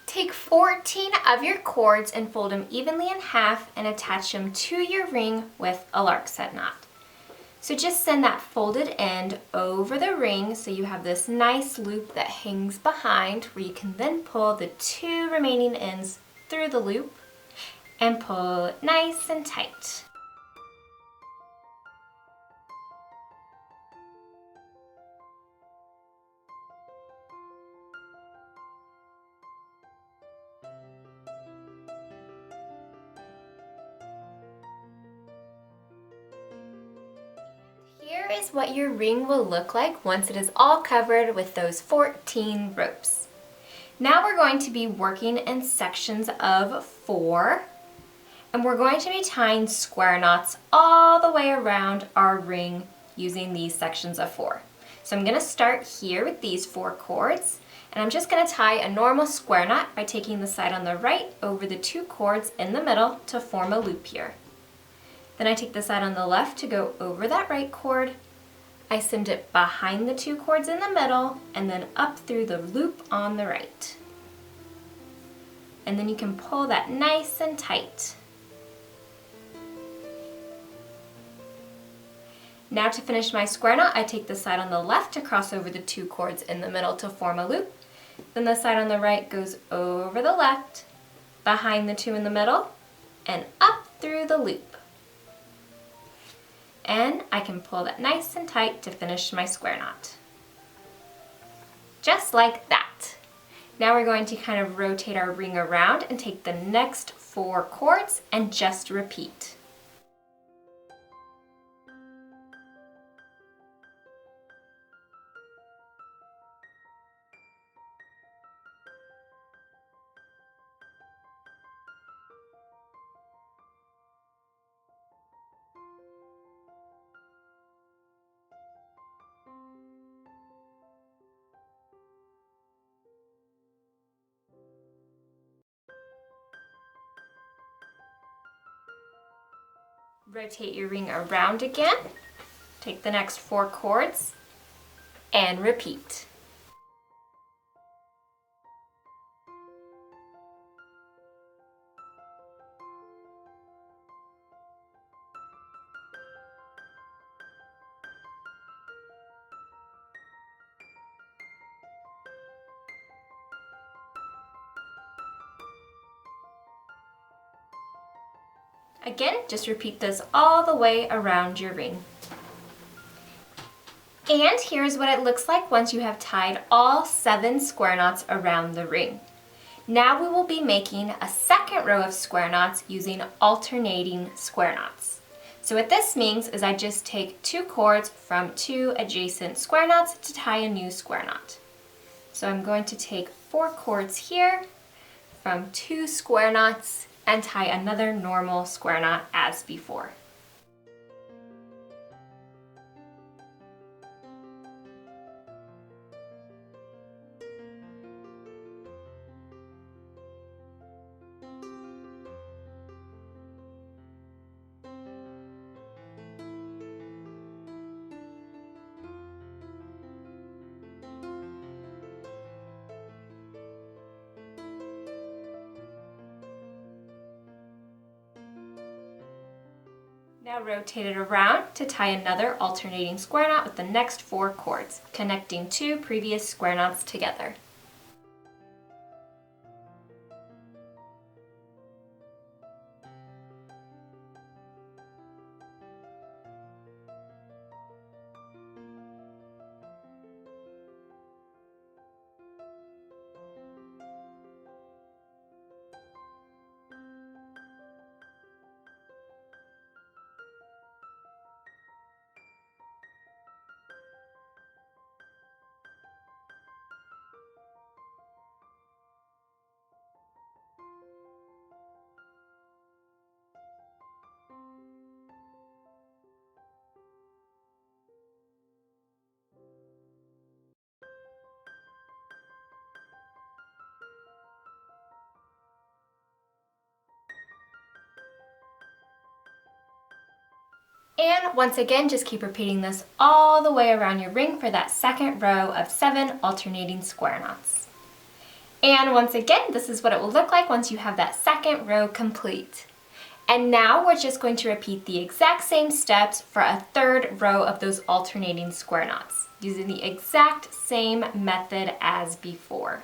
Take 14 of your cords and fold them evenly in half and attach them to your ring with a larkset knot. So just send that folded end over the ring so you have this nice loop that hangs behind, where you can then pull the 2 remaining ends through the loop and pull it nice and tight. Here is what your ring will look like once it is all covered with those 14 ropes. Now we're going to be working in sections of 4, and we're going to be tying square knots all the way around our ring using these sections of 4. So I'm going to start here with these 4 cords, and I'm just going to tie a normal square knot by taking the side on the right over the 2 cords in the middle to form a loop here. Then I take the side on the left to go over that right cord. I send it behind the 2 cords in the middle and then up through the loop on the right. And then you can pull that nice and tight. Now to finish my square knot, I take the side on the left to cross over the 2 cords in the middle to form a loop. Then the side on the right goes over the left, behind the 2 in the middle, and up through the loop. And I can pull that nice and tight to finish my square knot. Just like that. Now we're going to kind of rotate our ring around and take the next 4 cords and just repeat. Rotate your ring around again, take the next 4 cords, and repeat. Again, just repeat this all the way around your ring. And here's what it looks like once you have tied all 7 square knots around the ring. Now we will be making a second row of square knots using alternating square knots. So what this means is I just take 2 cords from 2 adjacent square knots to tie a new square knot. So I'm going to take 4 cords here from 2 square knots and tie another normal square knot as before. Now rotate it around to tie another alternating square knot with the next 4 cords, connecting 2 previous square knots together. And once again, just keep repeating this all the way around your ring for that second row of 7 alternating square knots. And once again, this is what it will look like once you have that second row complete. And now we're just going to repeat the exact same steps for a third row of those alternating square knots, using the exact same method as before.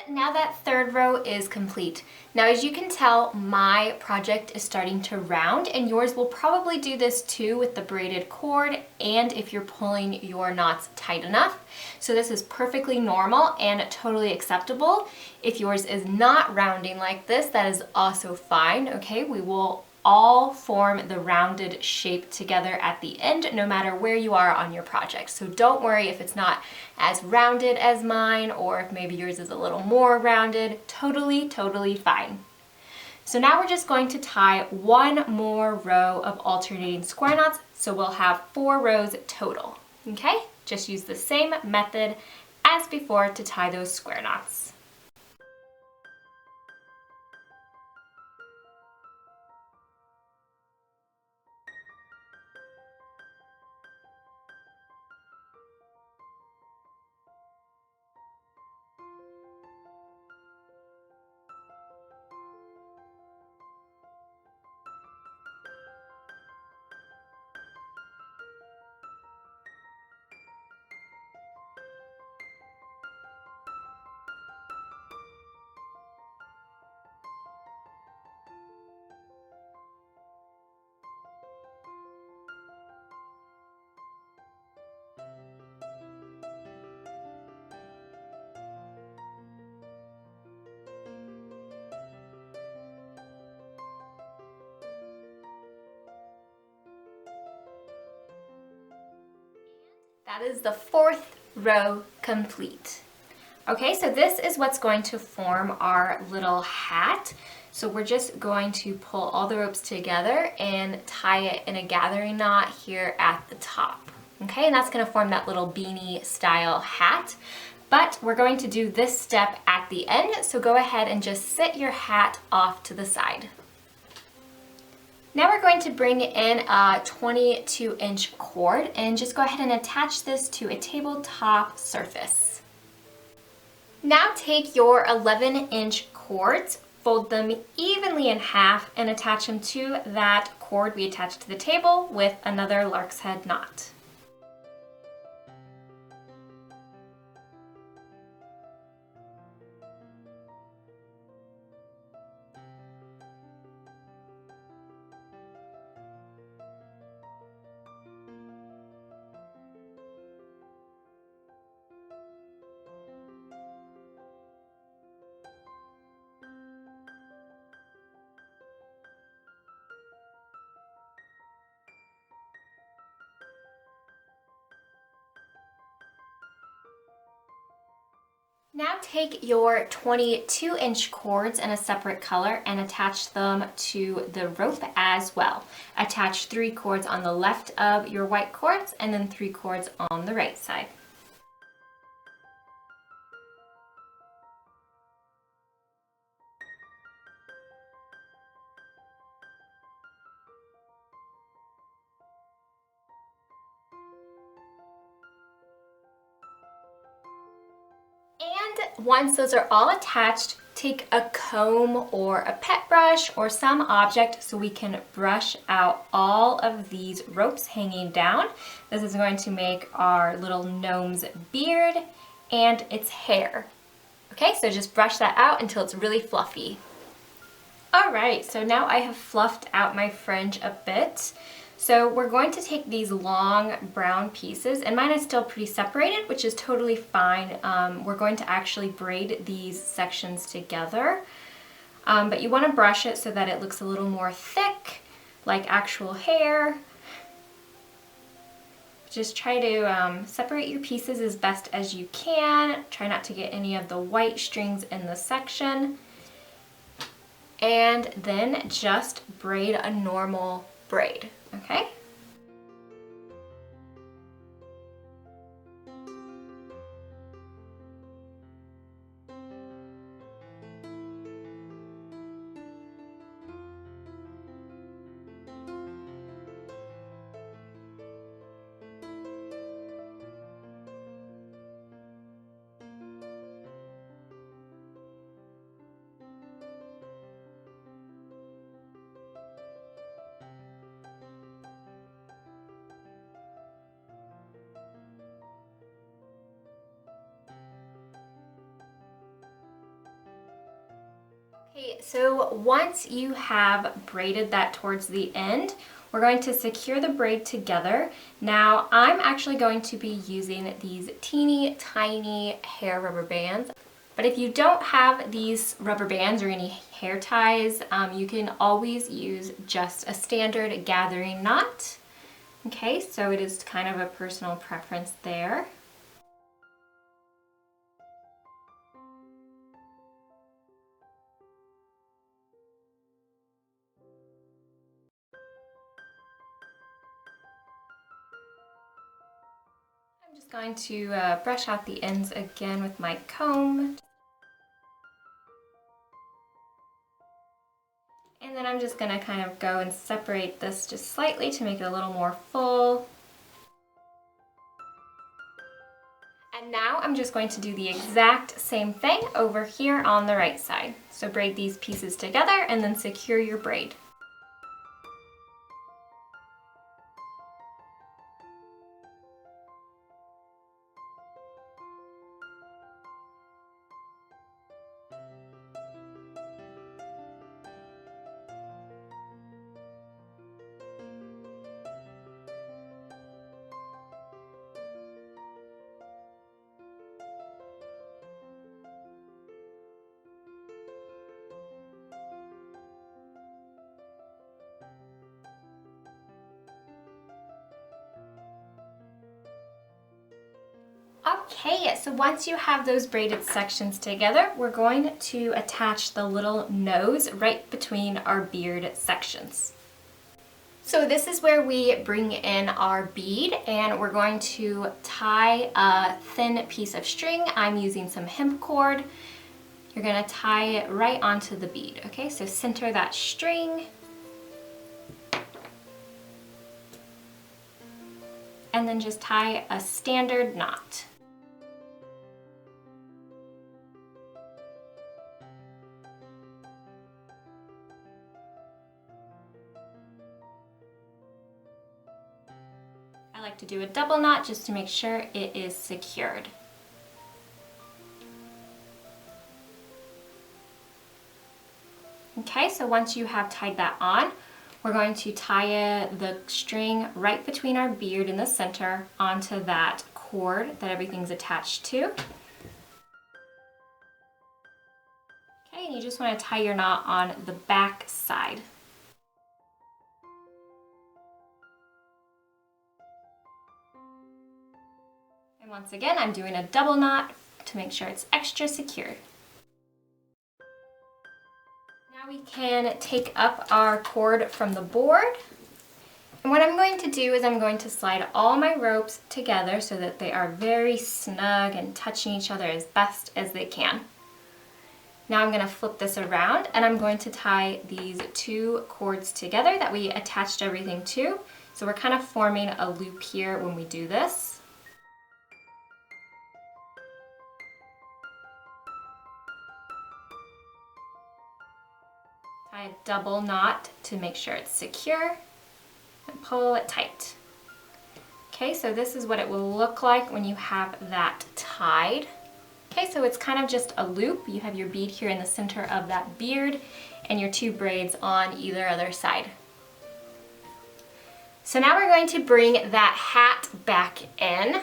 Now that third row is complete. Now as you can tell, my project is starting to round, and yours will probably do this too with the braided cord and if you're pulling your knots tight enough. So this is perfectly normal and totally acceptable. If yours is not rounding like this, that is also fine, okay? We will all form the rounded shape together at the end, no matter where you are on your project. So don't worry if it's not as rounded as mine, or if maybe yours is a little more rounded. Totally, totally fine. So now we're just going to tie one more row of alternating square knots, so we'll have 4 rows total, okay? Just use the same method as before to tie those square knots. That is the 4th row complete. Okay, so this is what's going to form our little hat. So we're just going to pull all the ropes together and tie it in a gathering knot here at the top. Okay, and that's going to form that little beanie style hat. But we're going to do this step at the end, so go ahead and just sit your hat off to the side. Now we're going to bring in a 22-inch cord and just go ahead and attach this to a tabletop surface. Now take your 11-inch cords, fold them evenly in half, and attach them to that cord we attached to the table with another lark's head knot. Now take your 22-inch cords in a separate color and attach them to the rope as well. Attach 3 cords on the left of your white cords and then 3 cords on the right side. And once those are all attached, take a comb or a pet brush or some object so we can brush out all of these ropes hanging down. This is going to make our little gnome's beard and its hair. Okay, so just brush that out until it's really fluffy. Alright, so now I have fluffed out my fringe a bit. So we're going to take these long brown pieces, and mine is still pretty separated, which is totally fine. We're going to actually braid these sections together, but you want to brush it so that it looks a little more thick, like actual hair. Just try to separate your pieces as best as you can. Try not to get any of the white strings in the section. And then just braid a normal braid. Okay? Okay, so once you have braided that towards the end, we're going to secure the braid together. Now, I'm actually going to be using these teeny tiny hair rubber bands. But if you don't have these rubber bands or any hair ties, you can always use just a standard gathering knot. Okay, so it is kind of a personal preference there. I'm just going to brush out the ends again with my comb. And then I'm just going to kind of go and separate this just slightly to make it a little more full. And now I'm just going to do the exact same thing over here on the right side. So braid these pieces together and then secure your braid. Okay, so once you have those braided sections together, we're going to attach the little nose right between our beard sections. So this is where we bring in our bead, and we're going to tie a thin piece of string. I'm using some hemp cord. You're going to tie it right onto the bead, okay? So center that string. And then just tie a standard knot. I like to do a double knot just to make sure it is secured. Okay, so once you have tied that on, we're going to tie the string right between our beard in the center onto that cord that everything's attached to. Okay, and you just want to tie your knot on the back side. And once again, I'm doing a double knot to make sure it's extra secure. Now we can take up our cord from the board. And what I'm going to do is I'm going to slide all my ropes together so that they are very snug and touching each other as best as they can. Now I'm going to flip this around and I'm going to tie these two cords together that we attached everything to. So we're kind of forming a loop here when we do this. Tie a double knot to make sure it's secure and pull it tight. Okay, so this is what it will look like when you have that tied. Okay, so it's kind of just a loop. You have your bead here in the center of that beard and your 2 braids on either other side. So now we're going to bring that hat back in,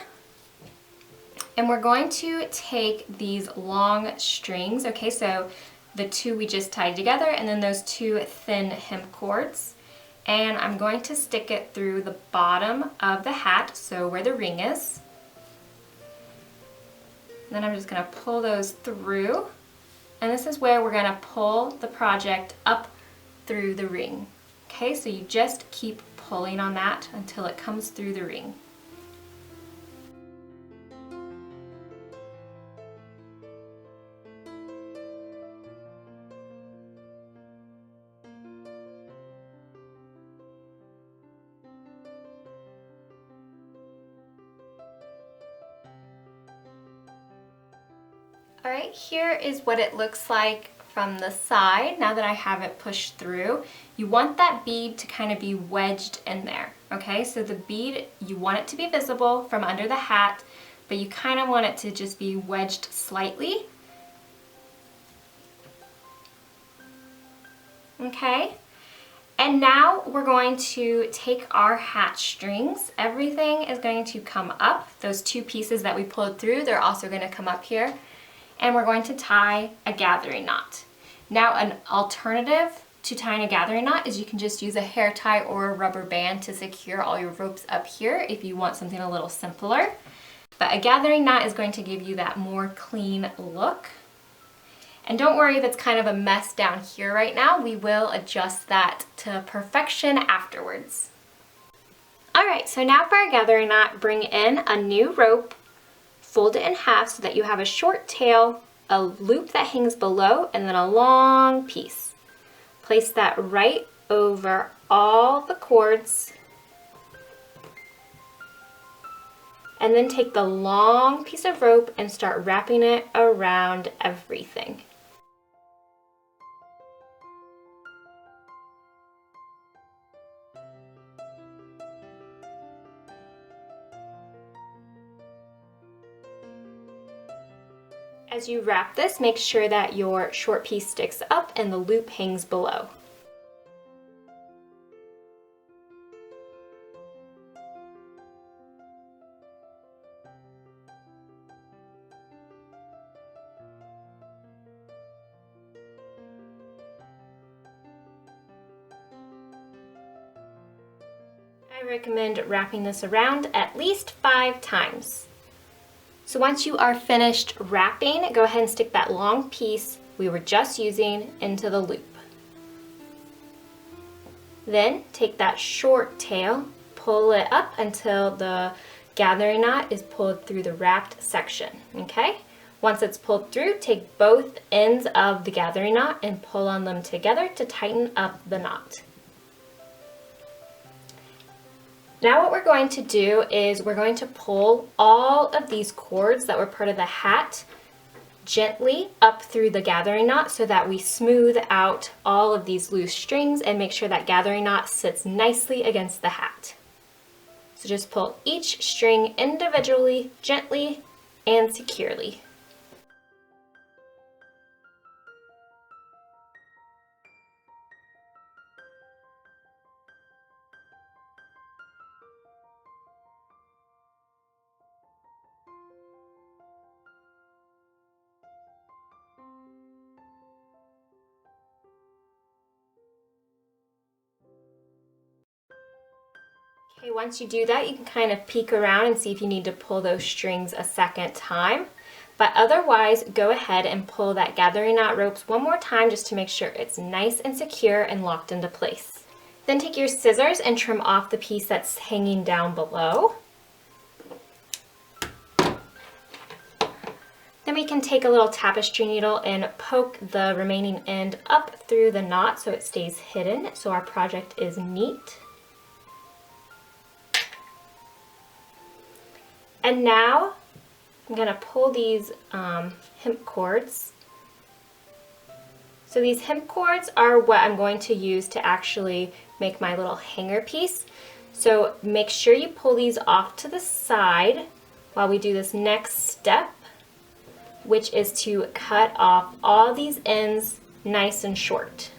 and we're going to take these long strings. Okay, so the 2 we just tied together and then those 2 thin hem cords. And I'm going to stick it through the bottom of the hat, so where the ring is. Then I'm just going to pull those through, and this is where we're going to pull the project up through the ring. Okay, so you just keep pulling on that until it comes through the ring. Alright, here is what it looks like from the side now that I have it pushed through. You want that bead to kind of be wedged in there, okay? So the bead, you want it to be visible from under the hat, but you kind of want it to just be wedged slightly. Okay? And now we're going to take our hat strings. Everything is going to come up. Those 2 pieces that we pulled through, they're also going to come up here. And we're going to tie a gathering knot. Now, an alternative to tying a gathering knot is you can just use a hair tie or a rubber band to secure all your ropes up here if you want something a little simpler. But a gathering knot is going to give you that more clean look. And don't worry if it's kind of a mess down here right now. We will adjust that to perfection afterwards. Alright, so now for our gathering knot, bring in a new rope, fold it in half so that you have a short tail, a loop that hangs below, and then a long piece. Place that right over all the cords, and then take the long piece of rope and start wrapping it around everything. As you wrap this, make sure that your short piece sticks up and the loop hangs below. I recommend wrapping this around at least 5 times. So once you are finished wrapping, go ahead and stick that long piece we were just using into the loop. Then take that short tail, pull it up until the gathering knot is pulled through the wrapped section, okay? Once it's pulled through, take both ends of the gathering knot and pull on them together to tighten up the knot. Now what we're going to do is we're going to pull all of these cords that were part of the hat gently up through the gathering knot so that we smooth out all of these loose strings and make sure that gathering knot sits nicely against the hat. So just pull each string individually, gently, and securely. Okay, once you do that, you can kind of peek around and see if you need to pull those strings a second time. But otherwise, go ahead and pull that gathering knot ropes one more time just to make sure it's nice and secure and locked into place. Then take your scissors and trim off the piece that's hanging down below. Then we can take a little tapestry needle and poke the remaining end up through the knot so it stays hidden, so our project is neat. And now I'm going to pull these hemp cords So these hemp cords are what I'm going to use to actually make my little hanger piece. So make sure you pull these off to the side while we do this next step, which is to cut off all these ends nice and short.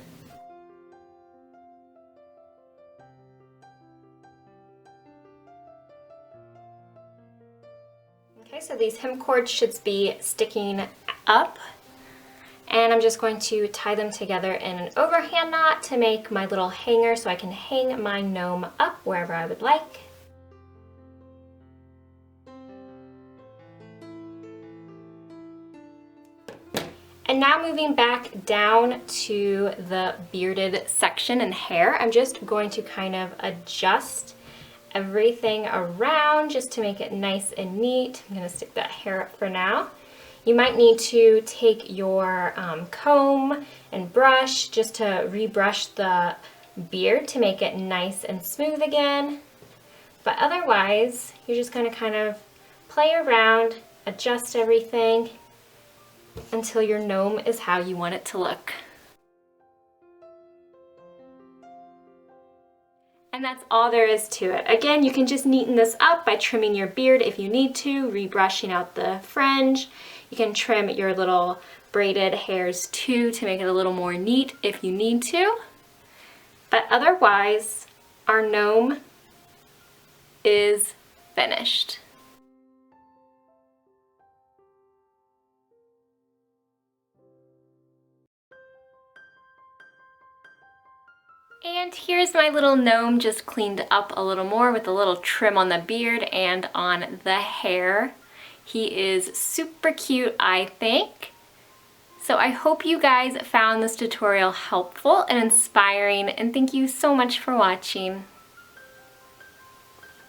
Okay, so these hem cords should be sticking up, and I'm just going to tie them together in an overhand knot to make my little hanger so I can hang my gnome up wherever I would like. And now moving back down to the bearded section and hair, I'm just going to kind of adjust everything around just to make it nice and neat. I'm going to stick that hair up for now. You might need to take your comb and brush just to rebrush the beard to make it nice and smooth again. But otherwise, you're just going to kind of play around, adjust everything until your gnome is how you want it to look. And that's all there is to it. Again, you can just neaten this up by trimming your beard if you need to, rebrushing out the fringe. You can trim your little braided hairs too to make it a little more neat if you need to. But otherwise, our gnome is finished. And here's my little gnome just cleaned up a little more with a little trim on the beard and on the hair. He is super cute, I think. So I hope you guys found this tutorial helpful and inspiring, and thank you so much for watching.